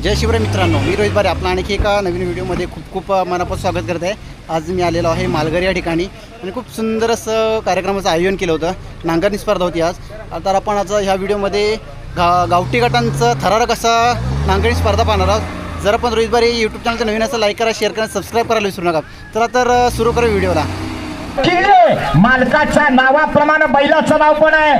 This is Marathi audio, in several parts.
जय शिवराय मित्रांनो, मी रोहित बारे आपला आणखी एका नवीन व्हिडिओमध्ये खूप खूप मनापासून स्वागत करत आहे। आज मी आलेलो आहे मालघर या ठिकाणी आणि खूप सुंदर असं कार्यक्रमाचं आयोजन केलं होतं। नांगरणी स्पर्धा होती आज। तर आपण आज ह्या व्हिडिओमध्ये गावठी गटांचं थरारक असा नांगरणी स्पर्धा पाहणार आहोत। जर आपण रोहित बारे यूट्यूब चॅनलचं नवीन असं लाईक करा, शेअर करा, सबस्क्राईब करायला विसरू नका। चला तर सुरू करू व्हिडिओला। मालकाच्या नावाप्रमाणे बैलाचं नाव पण आहे।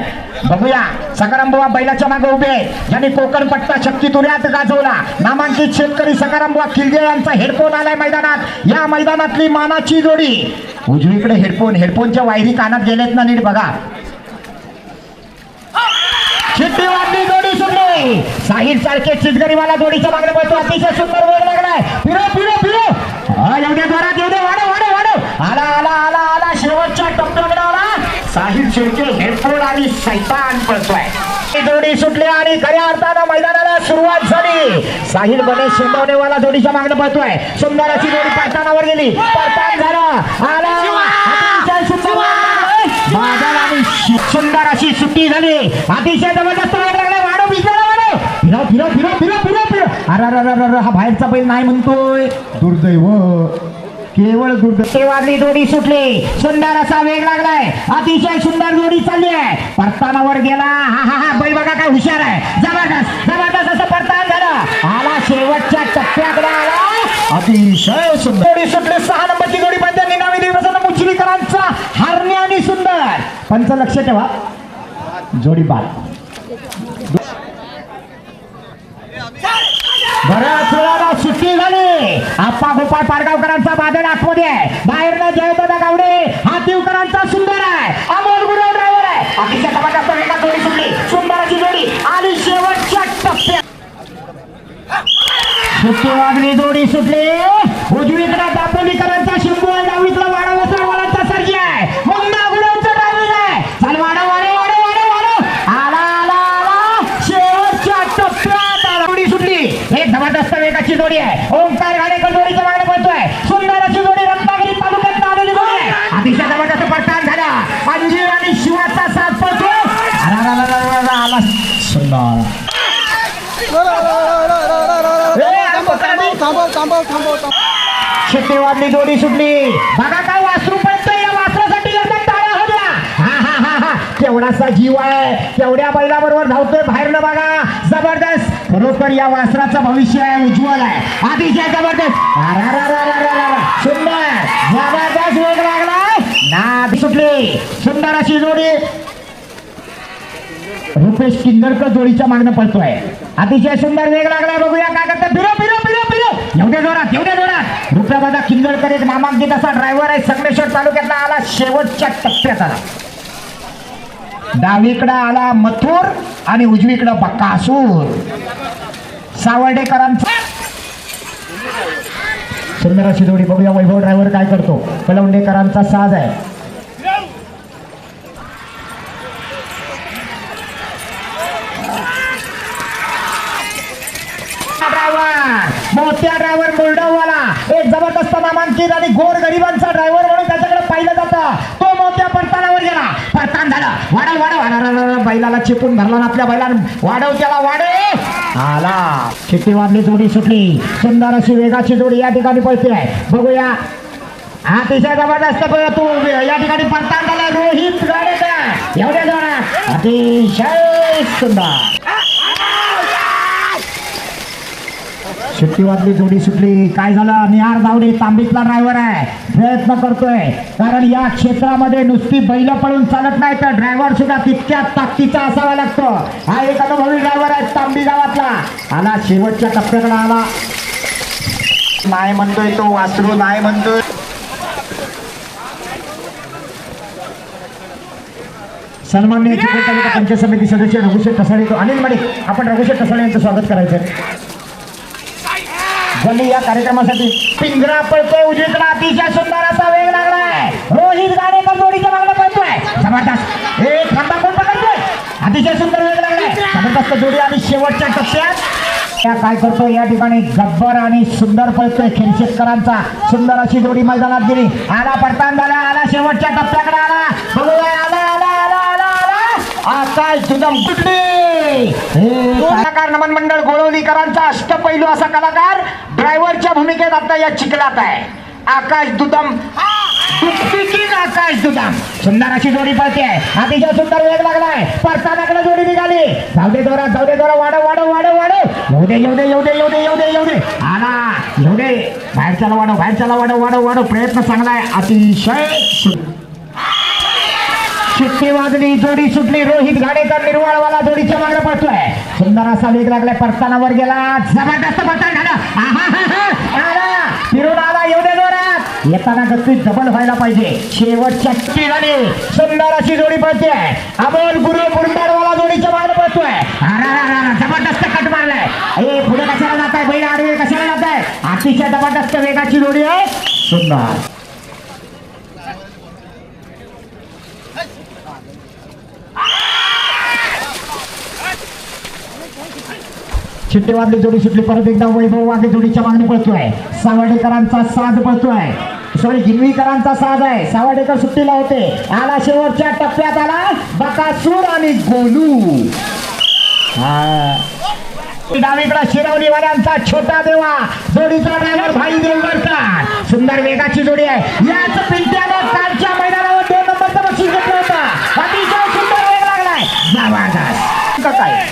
बघूया सकाराम बुवा बैलाच्या मागे उभे आहेत, ज्यांनी कोकण पट्टा शक्ती तुऱ्यात गाजवला। नामांकित शेतकरी सकाराम बुवा खिलगे यांचा हेडफोन आलाय मैदानात। या मैदानातली मानाची जोडी उजवीकडे हेडफोनच्या वायरी कानात गेलेत ना, नीट बघा। शिट्टी वाजली, जोडी सुटली। साहिल सारखे चितगरीवाला जोडीच्या मागे बसतो। अतिशय सुंदर वेळ लागलाय। फिरो एवढ्या जोरात, एवढे वाढव आला शेवटच्या टप्प्यावर आला साहिल शेळके। हेडफोन आणि शैतान पळतोय। जोडी सुटली आणि खऱ्या अर्थानं मैदानाला सुरुवात झाली। साहिल गणेश शेंदवणेवाला जोडीच्या मागे पळतोय। सुंदर अशी जोडी पळतानावर गेली, पळतान झालं आला बादल आणि सुंदर अशी सुट्टी झाली। अतिशय जबरदस्त वेग लागला। वाढव फिरो अरे हा बाहेरचा बैल नाही म्हणतोय, दुर्दैव, केवळ दुर्दैव। वाजली, जोडी सुटली। सुंदर असा वेग लागलाय। अतिशय सुंदर जोडी चालली आहे। परतानावर गेला। हा बैल बघा काय हुशार आहे। जबरदस्त असं परतान झालं। आला शेवटच्या टप्प्याकडे आला। अतिशय सुंदर जोडी सुटली। 6 नंबरची जोडी पंचांनी नावी दिवसानं मुचलीकरांचा हरणे आणि सुंदर। पंच लक्ष ठेवा, जोडी बाद। बऱ्याच वेळाला सुट्टी झाली। आप्पा गोपाळ पाडगावकरांचा बादल आतमध्ये आहे। बाहेरनं जयदादा गावडे हा तिवकरांचा सुंदर आहे। अमोल गुरव ड्रायव्हर आहे। अतिशय जबरदस्त वेगात जोडी सुटली। सुंदराची जोडी आणि शेवटच्या टप्प्यात सुट्टी वाजली, जोडी सुटली। उजवीकडे दापोलीकरांचा शिंबू आहे, डावीकडे वाडावसरावालांचा सर्जी आहे। मुन्ना गुरवचा ड्रायव्हर आहे। चल वाढव आला शेवटच्या टप्प्यात जोडी सुटली। एक जबरदस्त वेगाची जोडी आहे। ओंकार घाणेकर जोडीच्या मागे पळतोय। सुंदर अशी जोडी रत्नागिरी तालुक्यात आलेली जोडी आहे। अतिशय जबरदस्त पडतान झाला। अंजीर आणि शिवाचा साथ पळतोय। आला सुंदर शिट्टी वाजली, जोडी सुटली। बघा काय वासरू पळतोय। या वासरासाठी एकदा टाळ्या हो द्या। केवढासा जीव आहे, केवढ्या बैलाबरोबर धावतोय बाहेरनं बघा। जबरदस्त, खरोखर या वासराचं भविष्य आहे, उज्ज्वल आहे। अतिशय जबरदस्त, सुंदर जबरदस्त वेग लागलाय। नाद सुटली। सुंदर अशी जोडी रुपेश किंदरकर जोडीच्या मागणं पळतोय। अतिशय सुंदर वेग लागलाय। बघूया काय करतात। फिरो एवढ्या जोरात रुपयाबादा किंदरकर एक नामांकित असा ड्रायव्हर आहे। संगमेश्वर तालुक्यातला आला शेवटच्या टप्प्यात आला। डावीकडे आला मथुर आणि उजवीकडे बक्कासूर। सावर्डेकरांचा सुंदर अशी जोडी। बघूया वैभव ड्रायव्हर काय करतो। कलवंडेकरांचा साज आहे। मोठ्या ड्रायव्हर मुलडावाला एक जबरदस्त नामांकित आणि गोर गरिबांचा ड्रायव्हर म्हणून त्याच्याकडे पाहिलं जातं। तो मोठ्या परतानावर गेला, परतान झाला। वाढव बैलाला चिपून धरला ना आपल्या बैलानं। वाढव त्याला, वाढव आला। शिट्टी वाजली, जोडी सुटली। सुंदर अशी वेगाची जोडी या ठिकाणी पळते। बघूया अतिशय जबरदस्त तू या ठिकाणी परतान झाला। रोहित गाडेकर एवढ्या जोरात, अतिशय सुंदर। शिट्टी वाजली, जोडी सुटली। काय झालं, निहार दावडे तांबीतला ड्रायव्हर आहे, प्रयत्न करतोय। कारण या क्षेत्रामध्ये नुसती बैल पळून चालत नाही, तर ड्रायव्हर सुद्धा तितक्या ताकदीचा असावा लागतो। हा एक अनुभवी ड्रायव्हर आहे तांबी गावातला। आला शेवटच्या टप्प्याकडे आला। नाही म्हणतोय तो वासरू, नाही म्हणतोय। सन्माननीय चिपळूण तालुका पंचायत समिती सदस्य रघुशेठ कसाळे, तो अनिल मडिक, आपण रघुशेठ कसाळे यांचं स्वागत करायचं। या कार्यक्रमासाठी पिंजरा पळतोय उजवीकडे। अतिशय सुंदर असा वेग लागलाय। रोहित गाडेकर जोडीच्या मागणं पळतोय। जबरदस्त एक खांदा कोण पकडतोय। अतिशय सुंदर वेग लागलाय, जबरदस्त जोडी आणि शेवटच्या टप्प्यात काय करतोय या ठिकाणी गब्बर आणि सुंदर पळतोय खेळशेतकरांचा। सुंदर अशी जोडी मैदानात गेली। आला परतान झाला, आला शेवटच्या टप्प्याकडे आला। बघूया आला आकाश सुद्धा सुटली। कलाकार नमन मंडळ गोळवलीकरांचा अष्टपैलू असा कलाकार ड्रायव्हरच्या भूमिकेत आता या चिखलात आहे. आकाश दुदम आकाश दुदम सुंदर अशी जोडी पळते अतिशय सुंदर वेग लागलाय. परतानाकडे जोडी निघाली. जाऊ दे जोरा वाढव येऊ दे आला येऊ दे बाहेरच्याला वाढव प्रयत्न चांगला आहे. अतिशय शिट्टी वाजली जोडी सुटली. रोहित घाणेकर निर्वाळवाला जोडीच्या मागे पडतोय. सुंदर असा वेग लागलाय. परताना वर गेला. जबरदस्त पतन झालं. फिरून आला येऊ दे जोरात. येताना गती डबल व्हायला पाहिजे. शेवटच्या झाली. सुंदर अशी जोडी पळते. अमोल गुरु मुरबाडवाला जोडीच्या मागे पळतोय. जबरदस्त कट मारलाय. पुढे कशाला जात आहे बैल आडवे कशाला जात आहे. अतिशय जबरदस्त वेगाची जोडी आहे. सुंदर चिट्टी वाजली. जोडी सुटली. परत एकदा वैभव वाघे जोडीच्या मागणी पळतोय. सावर्डेकरांचा साज पळतोय. सॉरी गिरवीकरांचा साज आहे. सावर्डेकर सुट्टीला होते. आला शेवटच्या टप्प्यात आला बकासूर आणि गोलू. डावीकडे शिरवलीवाल्यांचा छोटा देवा जोडीचा ड्रायव्हर भाई देवगरकर. सुंदर वेगाची जोडी आहे. याच पिंट्यानं कालच्या मैदानावर 2 नंबरचं बक्षीस घेतलं होतं. अतिशय सुंदर वेग लागलाय. जबरदस्त काय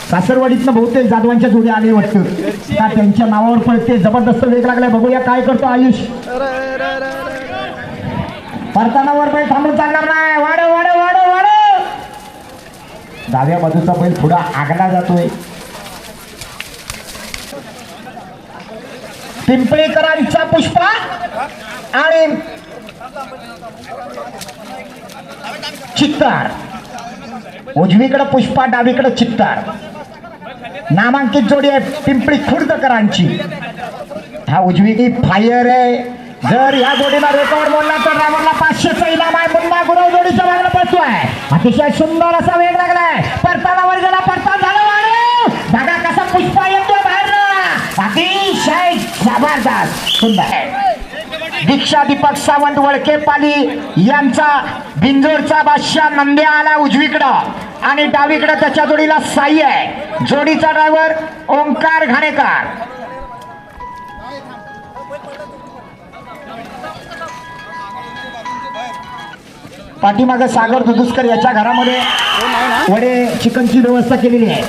सासरवाडीतनं बहुतेक जाधवांच्या जोडी आले वाटतं का त्यांच्या नावावर पळते. जबरदस्त वेग लागलाय. बघूया काय करतो आयुष. परतानावर बैल थांबून चालणार नाही. वाढव डाव्या बाजूचा बैल पुढे आगला जातोय. पिंपळेकरांचा पुष्पा आणि चित्तार. उजवीकडे पुष्पा डावीकडे चित्तार. नामांकित जोडी आहे पिंपळी खुर्दकरांची. हा उजवी फायर आहे. जर या जोडीला रेकॉर्ड बोलला तर ड्रायव्हरला 500चं इनाम आहे. मुन्ना गुरव जोडीच्या मागणं पळतोय. अतिशय सुंदर असा वेग लागलाय. परतानावर गेला. परतान झालं वाढव. बघा कसा पुष्पा येतोय बाहेर. अतिशय जबरदस्त सुंदर. दीक्षा दीपक सावंत वळकेपाली यांचा बिंजोरचा बादशाह नंद्या आला उजवीकडं आणि डावीकडे त्याच्या जोडीला साई आहे. जोडीचा ड्रायव्हर ओंकार घाणेकर. पाठीमागे सागर दुधुस्कर याच्या घरामध्ये वडे चिकनची व्यवस्था केलेली आहे.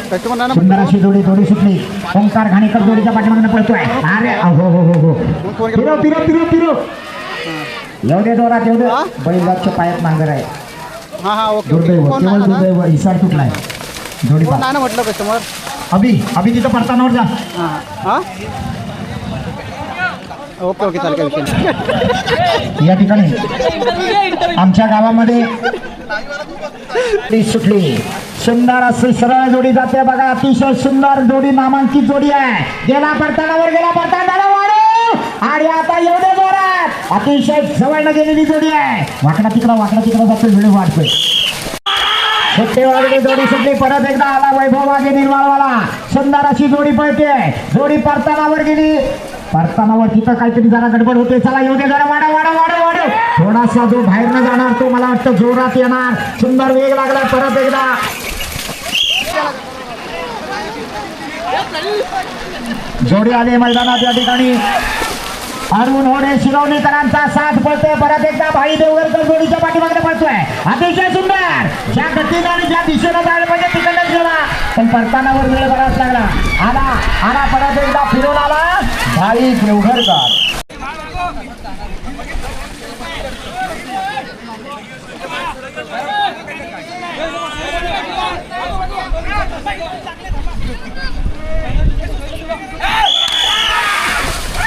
सुंदर अशी जोडी सुटली. ओंकार घाणेकर जोडीच्या पाठीमागे पळतोय. अरे हो पिरो येऊ दे जोरात येऊ दे. बैलाच्या पायात नांगर आहे. दुर्दैव इसार तुटलाय. जोडी म्हटलं कस्टमर अभि तिथं परतानावर जा. ओके चालेल काय विषय. या ठिकाणी आमच्या गावामध्ये सुटली. सुंदर अशी सरळ जोडी जाते बघा. अतिशय सुंदर जोडी नामांकित जोडी आहे. गेला परतानावर गेला. परताना वाढव आणि आता येऊ दे जोरात. अतिशय जवळ गेलेली जोडी आहे. वाकडा तिकडा जातो. व्हिडिओ वाढतोय. सुट्टीवाली जोडी सुटली. परत एकदा आला वैभव वाघे निर्माळवाला. सुंदर अशी जोडी पळते. जोडी परतानावर गेली. परतानावर तिथं काहीतरी जरा गडबड होते. चला येऊ दे जरा. वाढव थोडासा जो बाहेर न जाणार तो मला वाटतं जोरात येणार. सुंदर वेग लागला. परत एकदा जोडी आली मैदानात. या ठिकाणी अरुण होडे शिरवणीकरांचा साथ पळतोय. परत एकदा भाई देवगरकर जोडीच्या पाठीमागे पळतोय. अतिशय सुंदर. ज्या गतीने आणि ज्या दिशेनं जायला पाहिजे तिकडनं गेला पण परतानावर वेळ बराच लागला. आला परत एकदा फिरून आला भाई देवगरकर.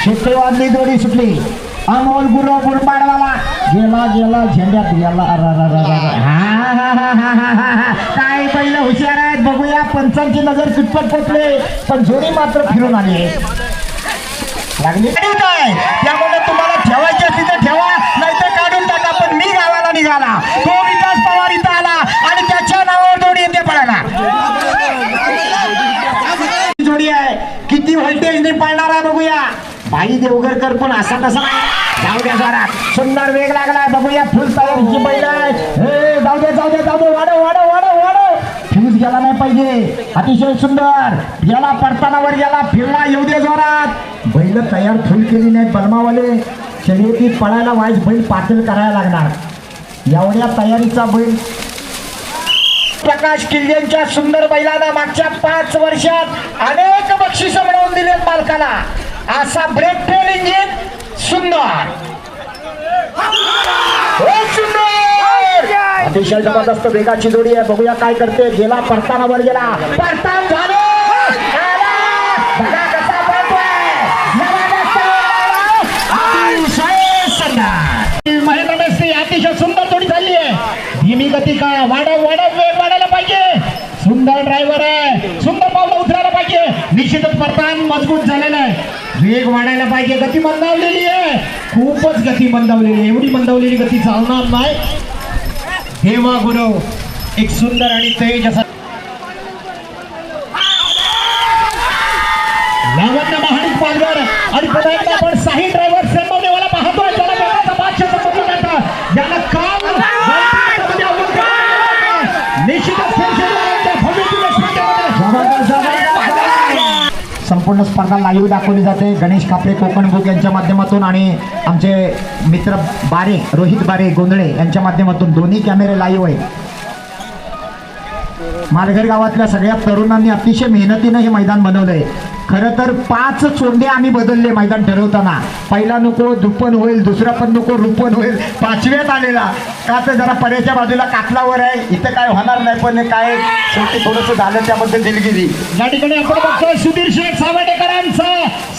शिट्टी वाजली. जोडी सुटली. अमोल गुरु मुरबाडवाला गेला झेंड्यात गेला. काय पहिलं हुशार आहेत. बघूया पंचांची नजर कितपत पोचले पण जोडी मात्र फिरून आली लागली. त्यामुळे तुम्हाला ठेवायची असली तर ठेवा नाहीतर काढून टाका. पण मी गावाला निघाला. तो विकास पवार इथं आला आणि त्याच्या नावावर जोडी येते पळायला. जोडी आहे. किती व्होल्टेजने पळणार आहे बघूया. भाई देवगरकर पण असा तसा जाऊ द्या जोरात. सुंदर वेग लागलाय. बघूया फुल तयारीची बैल आहे. जाऊ दे वाढव फ्यूज गेला नाही पाहिजे. अतिशय सुंदर गेला, परतानावर गेला, फिरला, येऊ दे जोरात. बैल तयार फुल केली नाहीत बलमावाले. शर्यतीत पळायला वाईस बैल पातळ करायला लागणार. एवढ्या तयारीचा बैल प्रकाश किल्ल्यांच्या सुंदर बैलांना मागच्या 5 वर्षात अनेक बक्षीस मिळवून दिलेत मालकाला. असा ब्रेक ट्रेल इंजिन सुंदर, अतिशय जबरदस्त वेगाची जोडी आहे. बघूया काय करते. गेला, परताना वर गेला, परतान झालं, बघा कसा पळतोय, अतिशय सुंदर. महेंद्र मेस्त्री अतिशय सुंदर जोडी झाली आहे. धीमी गती का, वाढव वेग वाढायला पाहिजे. सुंदर ड्रायव्हर आहे, सुंदर पावलं उतरायला पाहिजे. निश्चितच परतान मजबूत झालेला आहे. वेग वाढायला पाहिजे. गती मंदावलेली आहे, खूपच गती मंदावलेली आहे. एवढी मंदावलेली गती चालणार नाही. हेमा गुरव एक सुंदर आणि तेज असा लावण्य महाडिक पालघर आणि पुन्हा एकदा आपण साही ड्रायव्हर सेंबवलेवाला पाहतोय. त्याला वेगाचा बादशाह समजलं जातं. ज्याला काम निश्चितच संपूर्ण स्पर्धा लाईव्ह दाखवली जाते. गणेश कापडे कोकण बुक यांच्या माध्यमातून आणि आमचे मित्र बारे, रोहित बारे गोंधळे यांच्या माध्यमातून दोन्ही कॅमेरे लाईव्ह आहेत. मालघर गावातल्या सगळ्या तरुणांनी अतिशय मेहनतीनं हे मैदान बनवलंय. खरं तर 5 चोंडे आम्ही बदलले मैदान ठरवताना. पहिला नको दुप्पन होईल, दुसरा पण नको रुपन होईल, 5व्यात आलेला का तर जरा पर्याच्या बाजूला कातलावर आहे, इथं काय होणार नाही. पण काय शेवटी थोडंसं झालं, त्याबद्दल दिलगिरी. या ठिकाणी आपण बघतोय सुधीर शेठ सावडेकरांचा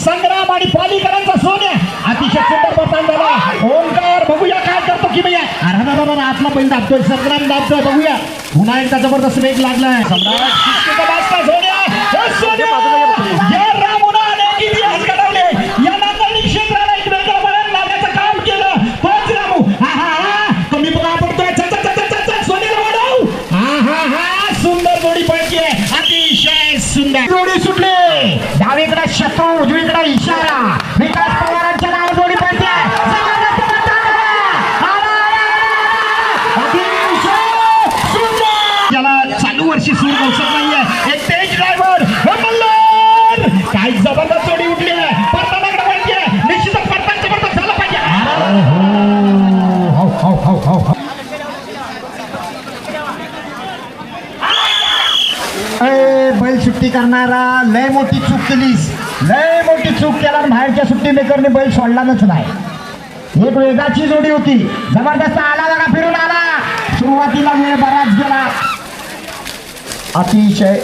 संग्राम आणि पालीकरांचा सोन्या. अतिशय सुंदर पतन झाला. ओंकार बघूया काय करतो की भैया. आतला बैल दाबतोय, संग्राम दाबतोय. बघूया पुन्हा एकदा जबरदस्त वेग लागलाय. सम्राट शिस्तीचा बादशाह सोन्या, हे सोन्या या नांगरणी क्षेत्राला एक वेगळं वळण लावण्याचं काम केलं. तोच रामू कमी बघा पडतोय. सोन्याला वाढव. सुंदर जोडी पळते, अतिशय सुंदर जोडी सुटली. डावीकडे शत्रू, उजवीकडे इशारा. विकास पवारांच्या नाव जोडी पळते. याला चालू वर्षी सूर गवसत नाहीये. एक तेज ड्रायव्हर काय जबरदस्त जोडी उठली आहे. परतानाकडे पाहिजे, निश्चितच परतान जबरदस्त झालं पाहिजे. बैल सुट्टी करणारा लय मोठी चूक केलीस, लय मोठी चूक केला. बाहेरच्या सुट्टी मेकरने बैल सोडलाच नाही. एक वेगाची जोडी होती, जबरदस्त आला बघा, फिरून आला. सुरुवातीला वेळ बराच गेला. अतिशय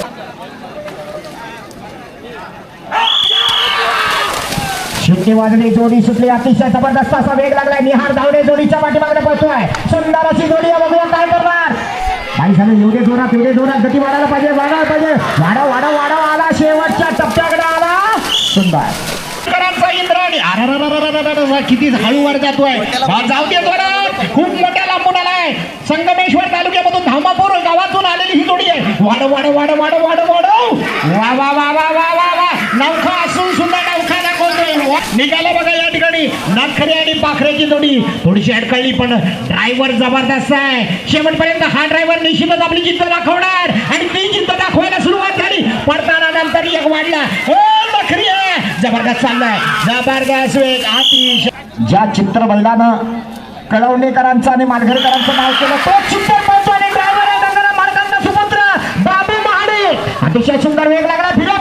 शिट्टी वाजली, जोडी सुटली. अतिशय जबरदस्त असा वेग लागलाय. निहार धावणे जोडीच्या पाठीमागे पळतोय. सुंदर अशी जोडी आहे. बघूया काय करणार. काही झालं, एवढे जोरात गती वाढायला पाहिजे, वाढायला पाहिजे. वाढव आला, शेवटच्या टप्प्याकडे आला. सुंदर इंद्राणी किती हळू वर जातोय. जाऊ दे जोरात, खूप मोठ्या लांबून आलाय. संगमेश्वर तालुक्यामधून धामापूर गावातून आलेली ही जोडी आहे. वाढव वा वा वा वा वा वा वा. नौखा असून सुद्धा नौखा दाखवतोय. निघाला बघा या ठिकाणी नागखरे आणि पाखरेची जोडी. थोडीशी अडकळली, पण ड्रायव्हर जबरदस्त आहे. शेवटपर्यंत हा ड्रायव्हर निश्चितच आपली जिद्द दाखवणार आणि ती जिद्द दाखवायला सुरुवात झाली. पडताना नंतर एक वाढला. नखरी आहे, जबरदस्त चाललाय, जबरदस्त वेग. अतिशय ज्या चित्र बैलानं कळवणेकरांचं आणि मालघरकरांचं नाव केलं, तो चित्र पळतो आणि ड्रायव्हर आहे गंगाराम मालकांचा सुपुत्र बाबू महाडे. अतिशय सुंदर वेग लागला. फिरो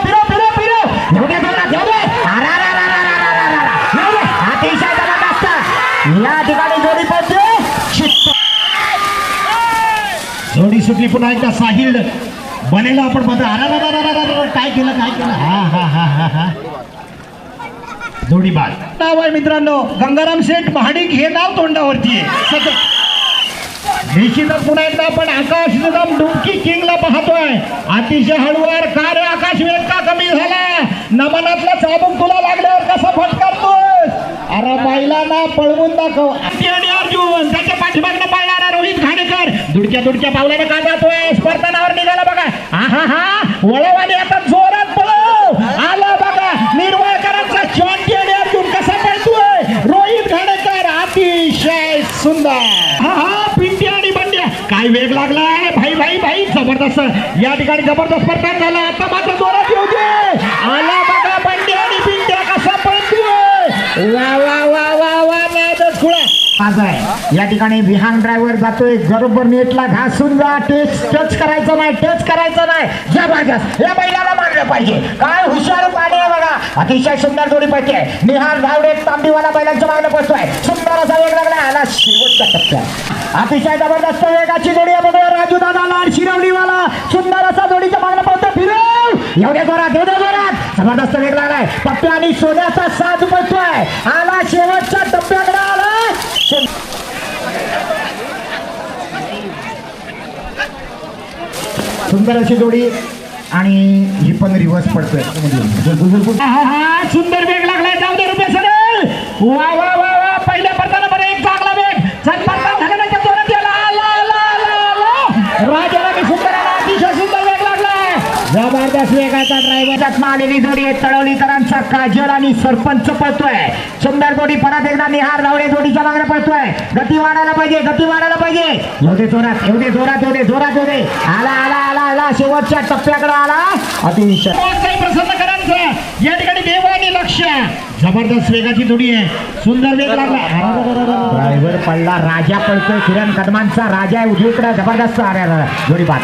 अतिशय जबरदस्त या ठिकाणी जोडी पळते. जोडी सुटली. पुन्हा एकदा साहिल बनेला आपण बघा. काय केलं. हा जोडी बाद नाव आहे मित्रांनो. गंगाराम शेठ महाडिक हे नाव तोंडावरती आहे. निश्चितच पुन्हा एकदा आपण आकाश निजाम डुमकी किंगला पाहतोय. अतिशय हळूवार. का रे आकाश, वेग का कमी झाला. नमनातला चाबूक तुला लागल्यावर कसा फटकारतोय. अरे बैलांना पळवून दाखव. आणि अर्जुन त्याच्या पाठीमागनं पळणारा रोहित घाणेकर दुडक्या पावलाने का जातोय. स्पर्धनावर निघाला बघा. वळवाने आता जोरात पळव आला बघा. निर्वळकरांचा चॅम्पियन अर्जुन कसा पळतोय. रोहित घाणेकर अतिशय सुंदर. पिंट्या आणि बंड्या काय वेग लागलाय. भाई जबरदस्त जबरदस्त या ठिकाणी जबरदस्त प्रकार झाला. आता मात्र जोरात येऊ दे. आला बघा बंड्या आणि पिंट्या कसा पळतोय. वा वा वा वा वा नादच खुळा आज आहे. या ठिकाणी विहान ड्रायव्हर जातोय बरोबर नेटला घासून जा. टच करायचं नाही, टच करायचं नाही. जबरदस्त या बैलाला मानलं पाहिजे. काय हुशार पाणी आहे बघा. अतिशय सुंदर जोडी पळते. निहाल धावडे तांबीवाला बैलांच्या मागणं पळतोय. सुंदर असा वेग लागला. आला शेवटच्या टप्प्यात. अतिशय जबरदस्त वेगाची जोडी आहे बघा. राजू दादा लाड शिरवलीवाला सुंदर असा जोडीच्या मागणं पळतोय. फिरव एवढ्या जोरात, एवढ्या जोरात जबरदस्त वेग लागलाय. पप्प्या आणि सोन्याचा साथ पळतोय. आला शेवटच्या टप्प्याकडे आला. सुंदर अशी जोडी आणि ही पण रिव्हर्स पडतोय. सुंदर वेग लागलाय. जाऊ दे रुपये सगळे. वा वा वा वा पहिल्या पडताना बरं एक चांगला वेग. झाल्यानंतर जोरात याला राजाला मी सुंदर आला. अतिशय सुंदर वेग लागलाय. जबरदस्त वेगाचा ड्रायव्हर आलेली जोडी आहे. तळवलीकरांचा काजल आणि सरपंच पळतोय. सुंदर जोडी परत एकदा निहार धावडे जोडीच्या मागणे पळतोय. गती वाढायला पाहिजे, गती वाढायला पाहिजे. एवढे जोरात, एवढे जोरात, एवढे जोरात, एवढे आला आला आला आला शेवटच्या टप्प्याकडे आला. अतिशय प्रसन्नकरांचं या ठिकाणी देव आणि लक्ष. जबरदस्त वेगाची जोडी आहे. सुंदर वेग लागला. ड्रायव्हर पडला. राजा पळतोय. किरण कदमांचा राजा आहे उजवीकडे. जबरदस्त जोडी पाठ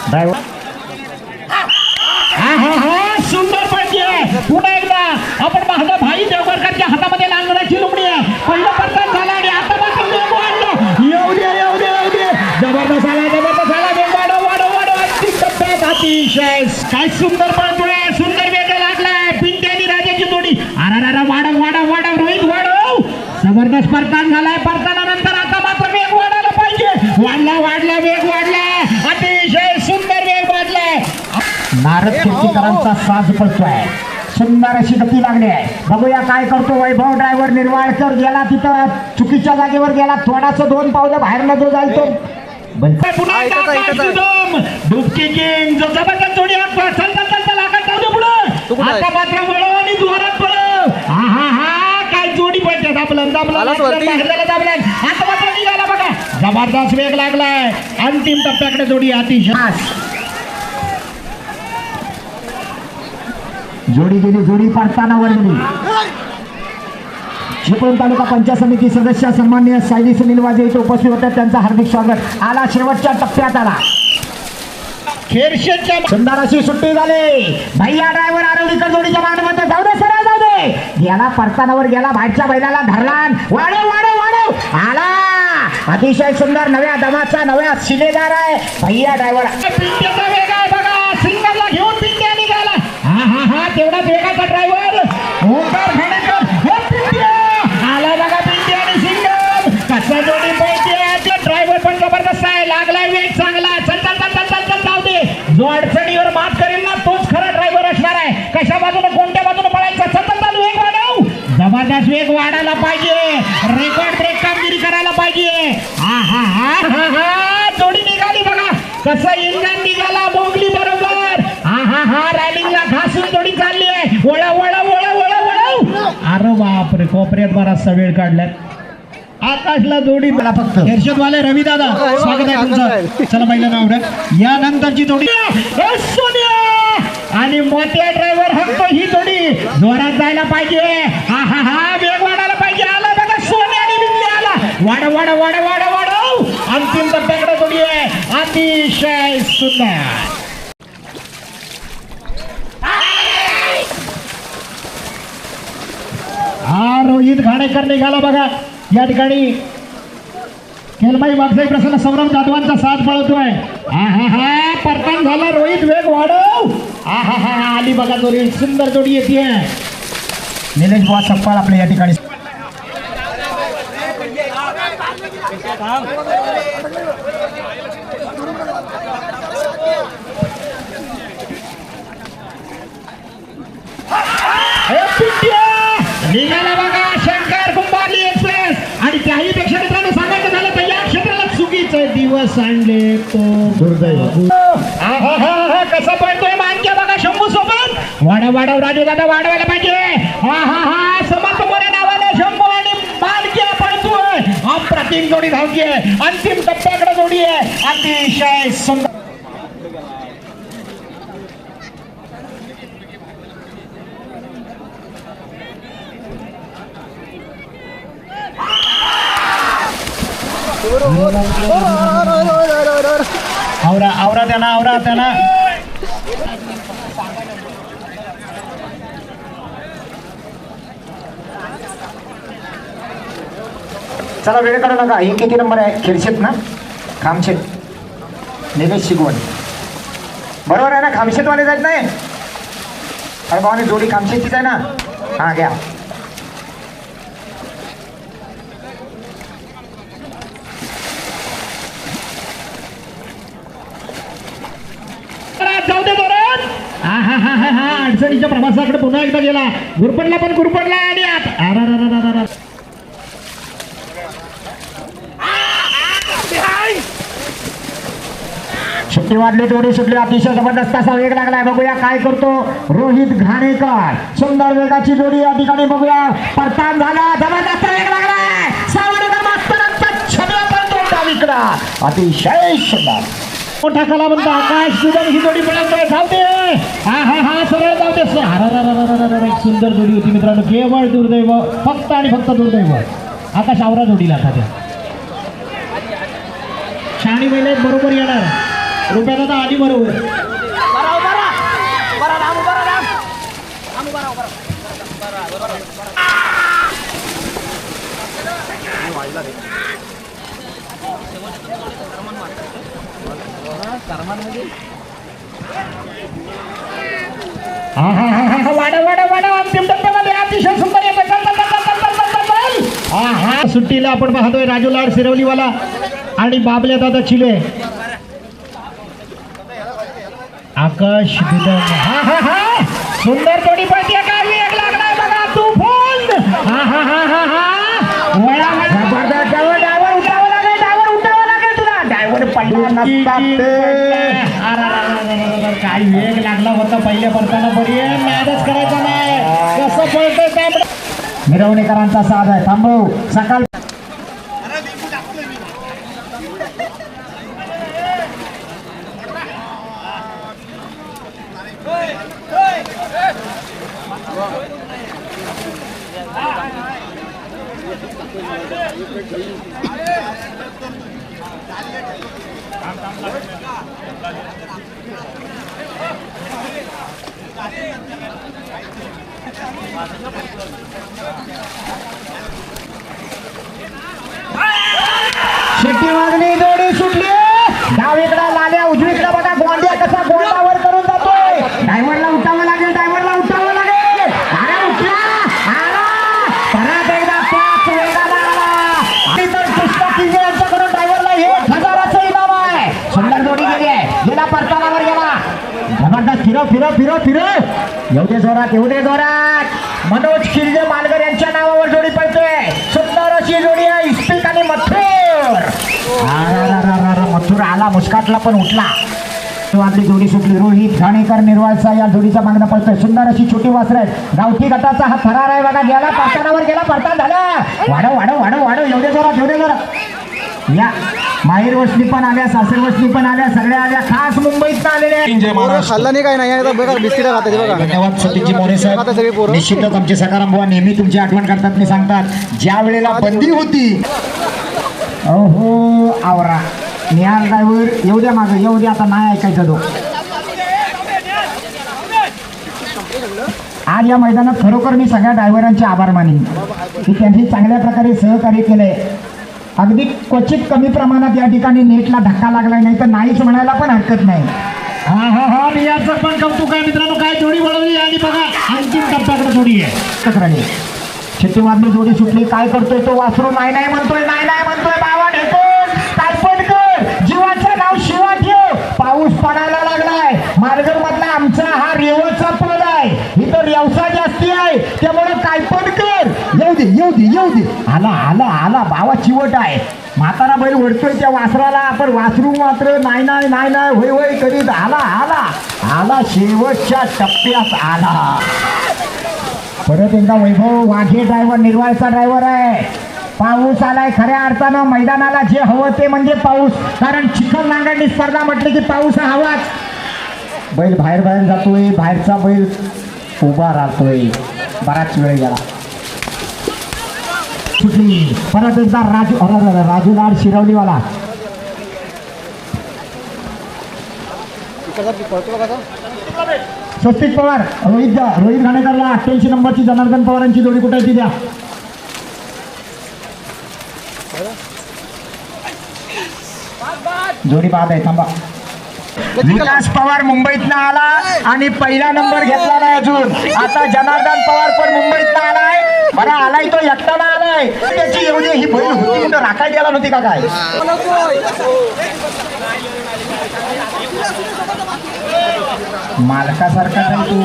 ड्रायव्हर. सुंदर पाहिजे. पुन्हा एकदा आपण पाहतो भाई देवगरकरच्या हातामध्ये नांगराची लुगडी आहे. पहिलं पडताना झाला आणि आता मात्र वेग वाढलं. येऊ दे, येऊ दे, येऊ दे. जबरदस्त आला, जबरदस्त आला. वेग वाढव, वाढव, वाढव. अतिशय काय सुंदर पळतोय. सुंदर वेग लागलाय. पिंट्या आणि राजाची जोडी. अरा वाढव, वाढव, वाढव. रोहित वाढव. जबरदस्त परतान झालाय. परताना नंतर आता मात्र वेग वाढायला पाहिजे. वाढला, वाढला, वेग वाढला. अतिशय सुंदर वेग वाढलाय. नारद कीर्तीकरांचा साज पडतोय. सुंदर अशी गती लागली आहे. बघूया काय करतो वैभव ड्रायव्हर. निर्वाळकर गेला तिथं चुकीच्या जागेवर गेला. थोडासा 2 पावलं बाहेरला जो जाईल तो डुबकी किंग जो जबरदस्त जोडी. चल आकाश जाऊ दे पुढं. आता मात्र वळव आणि जोरात पळव. हा काय जोडी पडते. दाबलं बाहेरला दाबलं. आता मात्र निघाला बघा. जबरदस्त वेग लागलाय. अंतिम टप्प्याकडे जोडी. अतिशय जोडी गेली. जोडी पाडताना वर्गली. चिपळूण तालुका पंचायत समिती सदस्य सन्माननीय सायली सुनील वाजे इथे उपस्थित होते. त्यांचं हार्दिक स्वागत. आला शेवटच्या टप्प्यात आला. खेरशेच्या सुंदर अशी सुट्टी झाली. भैया ड्रायव्हर आरोलीकर जोडीच्या मागणीमध्ये जाऊ दे सरळ जाऊ दे. गेला परतानावर गेला. बाहेरच्या बैलाला धरला. वाढव, वाढव, वाढव. आला. अतिशय सुंदर नव्या दमाचा नव्या शिलेदार आहे भैया ड्रायव्हर. पिंट्याचा वेग आहे बघा. सिंगलला घेऊन पिंट्या निघाला. हा तेवढाच वेगाचा ड्रायव्हर ओंकार खाडेकर. आला बघा पिंट्या आणि सिंगल. कसा जोडी पाहिजे. ड्रायव्हर पण जबरदस्त आहे. लागलाय वेग चांगला. चल चल चल चल चल चल जाऊ दे. जो अडचणीवर मात करेल ना तोच खरा ड्रायव्हर असणार आहे. कशा बाजूने कोणत्या बाजूने पळायचं. चल चल चल वेग वाढव. जबरदस्त वेग वाढायला पाहिजे. रेकॉर्ड ब्रेक कामगिरी करायला पाहिजे. जोडी निघाली बघा. कसं इंजन निघाला. मोगली बरोबर. रॅलिंगला घासून जोडी चालली आहे. वळा वळा वळा वळा वळा. अरे बापरे कोपऱ्यात बराचसा वेळ काढलाय. आकाशला जोडी मला फक्त हर्षदवाले रवी दादा स्वागत आहे तुमचं. चला पहिलं नाव या नंतरची जोडी सोनिया आणि मोठ्या ड्रायव्हर हक्को. ही जोडी जोरात जायला पाहिजे. वेग वाढायला पाहिजे. आला बघा सोन्या आणि बिंदे आला. वाढव, वाढव, वाढव, वाढव, वाढव. अंतिम टप्प्याकडे जोडी आहे. अतिशय सुंदर. रोहित घाणेकर निघाला बघा. या ठिकाणी खेलबाई वागसाई प्रसन्न सौरभ जाधवांचा साथ पळतोय. परतान झाला. रोहित वेग वाढव. आली बघा जोडी. सुंदर जोडी येते. निलेश बुवा सप्पाळ आपल्या या ठिकाणी. निघाला बघा शंकर कुंभारली एक्सप्रेस. आणि त्याही पेक्षा मित्रांनो सांगायचं झालं तर या क्षेत्राला चुकीचे दिवस आणले तो दुर्दैव. कसं पळतोय मानक्या बघा शंभू सोबत. वाढव, वाढव राजू दादा. वाढवायला पाहिजे. समर्थ मोरे नावाने शंभू आणि मानक्या पळतोय. अप्रतिम जोडी धावती आहे. अंतिम टप्प्याकडे जोडी आहे. अतिशय सुंदर. आवरा आवरा त्यांना चला वेळ काढू नका. ही किती नंबर आहे? खिरशेत ना? खामशेत निलेश शिगवण बरोबर आहे ना? खामशेतवाले जात नाही अरे भावाने जोडी खामशेतचीच आहे ना? हा घ्या. जाऊ दे बरोबर. हा अडचणीच्या प्रवासाकडे पुन्हा एकदा गेला. गुरपटला पण गुरपटला आणि आता सुट्टी वाढली जोडी सुटली. अतिशय जबरदस्त असा वेग लागलाय. बघूया काय करतो रोहित घाणेकर. सुंदर वेगाची जोडी या ठिकाणी बघूया. परतान झाला. जबरदस्त वेग लागलाय. सावरकर मास्तरांचा छबला पण तोडला विकडा. अतिशय सुंदर मोठा कलावंत आकाश सुदन ही जोडी पडत जाऊ दे. हा सरळ जाऊ दे. सुंदर जोडी होती मित्रांनो. केवळ दुर्दैव फक्त आणि फक्त दुर्दैव आकाश आवरा जोडीला खात्या. शाणी महिला बरोबर येणार. रुपयाला तर आधी बरोबर. वाडा अंतिम टप्प्यामध्ये अतिशय सुंदर येतो. सुट्टीला आपण पाहतोय राजू लाड सिरवलीवाला आणि बाबल्या दादा चिले. आकाश दुदन सुंदर जोडी पडते. काय वेग लागलाय बघा. तू फोन डायव्हर उठावं लागेल तुला. डायव्हर पडला नसतात. काय वेग लागला होता पहिल्या पडताना. बरी नादच करायचा नाही. कसं पळतोय त्यामुळे मिरवणीकरांचा साथ आहे. थांबव सकाळ शिट्टी वाजली. जोडी सुटली. डावीकडे लाल्या उजवीकडे बघा. गोंड्या कसा गोंडावर करून जातोय. ड्रायव्हरला उठावं लागेल. अरे उठला. आला परत एकदा 5 वेगाला आला. आणि तर पुस्तक यांच्याकडून ड्रायव्हरला 1000चं इनाम आहे. सुंदर जोडी गेली आहे. गेला परतानावर गेला. जबरदस्त फिरव. येऊ दे जोरात. मनोज खिल्जे मालगर यांच्या नावावर जोडी पडते. सुंदर अशी जोडी आहे. इस्पिक आणि मथुर. मथुर आला. मुस्काटला पण उठला. वाजली. जोडी सुटली. रोहित घाणेकर निर्वाळचा या जोडीचा मागणं पडतोय. सुंदर अशी छोटी वासर आहेत. गावठी गटाचा हा थरार आहे बघा. गेला पाटावर गेला. परतान झाला. वाढव. येऊ दे जोरात. या माहेर वस्ती पण आल्या. सासर वस्ती पण आल्या. सगळ्या आल्या. खास मुंबईत आलेल्या. खाल्ला नाही काय नाही बघा. बिस्किट खातात बघा. धन्यवाद सतीजी मोरे साहेब. निश्चितच आमचे सकाराम बुवा नेहमी तुमची आठवण करतात. मी सांगतात ज्या वेळेला बंदी होती. अहो आवरा निहाल ड्रायव्हर येऊ द्या. मागं येऊ द्या. आता नाही ऐकायचं तो. आज या मैदानात खरोखर मी सगळ्या ड्रायव्हरांचे आभार मानेन की त्यांनी चांगल्या प्रकारे सहकार्य केलंय. अगदी क्वचित कमी प्रमाणात या ठिकाणी नेटला धक्का लागलाय. नाही तर नाहीच म्हणायला पण हरकत नाही. मी याचं पण कौतुक आहे मित्रांनो. काय जोडी बनवली आणि बघा अंतिम टप्प्याकडे जोडी आहे. शिट्टी वाजली. जोडी सुटली. काय करतोय तो वासरू. नाही म्हणतोय. बाबा ढेकून काय पण कर. जीवाचं नाव शिवा ठेव. पाऊस पडायला लागलाय. मार्गर मधला आमचा हा रेवचा पद आहे. इथं रेवसा जास्ती आहे. त्यामुळे काय पण कर. येऊ दे. आला बाबा चिवट आहे. म्हातारा बैल ओढतोय त्या वासराला. आपण वासरू मात्र नाही होय करीत आला शेवटच्या टप्प्यात आला. परत एकदा वैभव वाघे ड्रायव्हर निर्वाळचा ड्रायव्हर आहे. पाऊस आलाय. खऱ्या अर्थानं मैदानाला जे हवं ते म्हणजे पाऊस. कारण चिखल नांगरणी स्पर्धा म्हटलं की पाऊस हा हवाच. बैल बाहेर जातोय. बाहेरचा बैल उभा राहतोय. बराच वेळ गेला. सुटली परत एकदा राजू राजू लाड शिरवलीवाला पळतो बघा तो. स्वस्तिक पवार रोहित घाणेकरला 88 नंबरची जनार्दन पवारांची जोडी कुठे आहे ती द्या. जोडी बाद आहे थांबा. विकास पवार मुंबईतनं आला आणि पहिला नंबर घेतला नाही अजून. आता जनार्दन पवार पण मुंबईतनं आलाय. बरं आलाय तो एकट्याला आलाय. त्याची एवढी ही बैल होती कुठं राखायला गेला नव्हती का काय. मालकासारखा नाही तू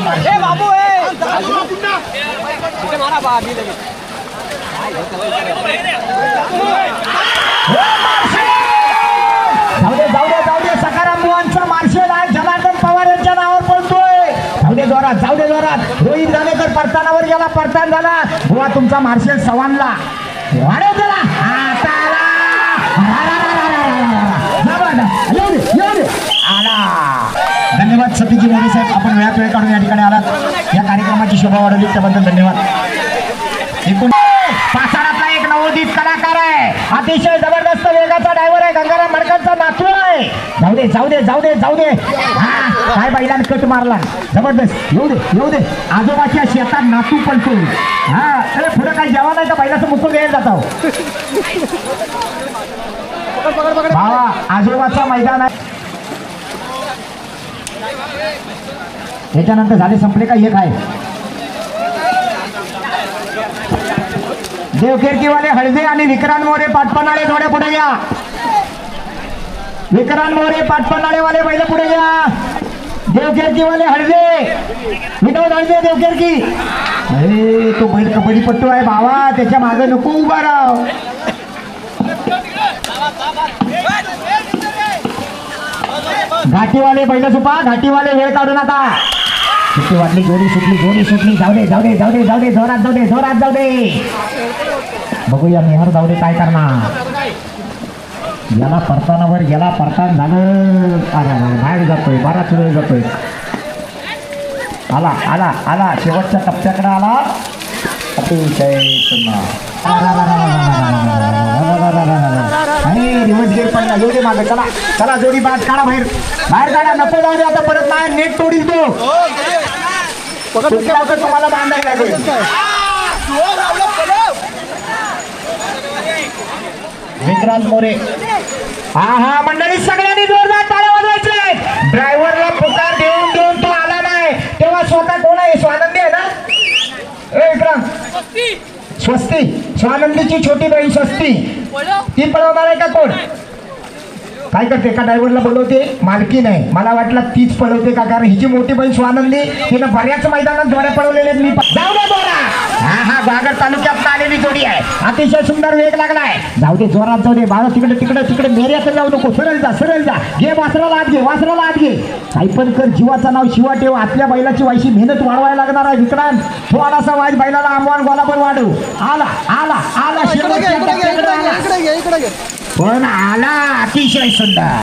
जाऊ दे सकाराम बुवांचा मार्शल आहे. जनार्दन पवार यांच्या नावावर पळतोय. जाऊ दे जोरात रोहित घाणेकर परतानावर गेला. परतान झाला बुवा तुमचा मार्शल सवानला वाढव दिला. आता आला. धन्यवाद सतीजी मोरे साहेब आपण वेळात वेळ काढून या ठिकाणी आलात. या कार्यक्रमाची शोभा वाढवली त्याबद्दल धन्यवाद. एकूण पाचारातला एक नवोदित कलाकार आहे. अतिशय जबरदस्त वेगाचा ड्रायव्हर आहे. गंगाराम मडकांचा नातू आहे. जाऊ दे हा काय बैलान कट मारला जबरदस्त. येऊ दे आजोबाच्या शेतात नातू पळतो. हा अरे पुढे काही जेवण नाही का बैलाचं मुख घ्यायला जातो. भावा आजोबाचा मैदान आहे. याच्यानंतर झाले संपले का एक आहे. देवकेरकीवाले हळदे आणि विक्रांत मोरे पाटपणाळे थोड्या पुढे घ्या. विक्रांत मोरे पाटपणाळे वाले पहिले पुढे घ्या. देवकेरकीवाले हळदे विनोद हळदे देवकेरकी. अरे तो बैल कबड्डीपट्टू आहे भावा त्याच्या मागे नको उभा राव. घाटीवाले बैल सुपा घाटीवाले वेळ काढून आता. सुट्टी वाटली जोडी सुटली. जाऊ दे जोरात जाऊ दे. बघूया मेहर जाऊ दे काय करणार. याला परतानावर गेला परतान झालं. बाहेर जातोय बराच वेळ जातोय. आला शेवटच्या टप्प्याकडे आला. अतिशय रिवर्स गेअर पडला. येऊ दे मागे चला जोडी बाद काढा बाहेर काढा. नको जाऊ दे आता परत नाही नेट तोडील तो. तुम्हाला बांधायला लागेल. विक्रांत मोरे हा मंडळी सगळ्यांनी जोरदार टाळ्या वाजवायचे. ड्रायव्हरला पुकार देऊन तो आला नाही तेव्हा स्वतः कोण आहे. स्वानंदी आहे ना. विक्रांत स्वस्ती स्वानंदीची छोटी बहीण स्वस्ती ती पळवणार आहे का कोण. काय करते का ड्रायव्हरला बोलवते. मालकी नाही मला वाटलं तीच पळवते का कारण हिची मोठी बहीण स्वानंदी तिनं बऱ्याच मैदानात जोड्या पळवलेले. मी जाऊ दे जोरा. हा ग्वागर तालुक्यात आलेली जोडी आहे. अतिशय सुंदर वेग लागलाय. जाऊ दे जोरात जाऊ दे. बाळा तिकडे मेऱ्याकडे जाऊ नको. सरळ जा घे वासराला आत घे. काही पण कर जीवाचं नाव शिवा ठेव. आपल्या बैलाची वायशी मेहनत वाढवायला लागणार आहे. विक्रांत थोडासा वाईज बैलाला आमवान गोला पण वाढव. आला इकडे घे. पण आला अतिशय सुंदर.